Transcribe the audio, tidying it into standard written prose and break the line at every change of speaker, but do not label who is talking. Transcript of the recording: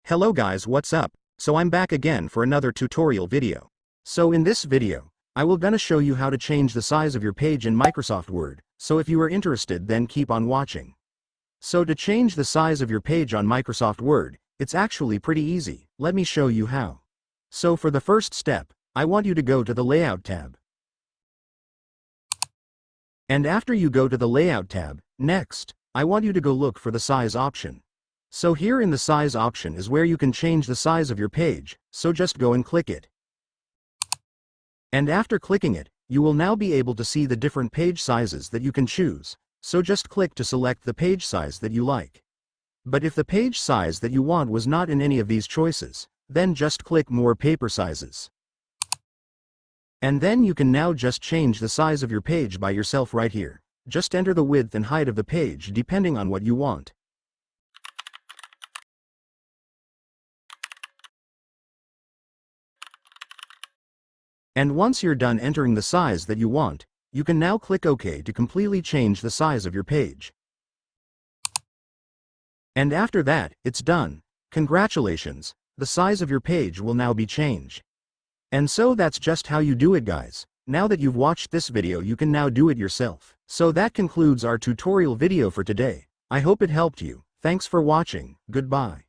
Hello guys, what's up? So I'm back again for another tutorial video. So in this video, I will gonna show you how to change the size of your page in Microsoft Word, so if you are interested then keep on watching. So to change the size of your page on Microsoft Word, it's actually pretty easy. Let me show you how. So for the first step, I want you to go to the Layout tab. And after you go to the Layout tab, next, I want you to go look for the Size option. So here in the Size option is where you can change the size of your page, so just go and click it. And after clicking it, you will now be able to see the different page sizes that you can choose, so just click to select the page size that you like. But if the page size that you want was not in any of these choices, then just click More Paper Sizes. And then you can now just change the size of your page by yourself right here. Just enter the width and height of the page depending on what you want. And once you're done entering the size that you want, you can now click OK to completely change the size of your page. And after that, it's done. Congratulations, the size of your page will now be changed. And so that's just how you do it, guys. Now that you've watched this video, you can now do it yourself. So that concludes our tutorial video for today. I hope it helped you. Thanks for watching. Goodbye.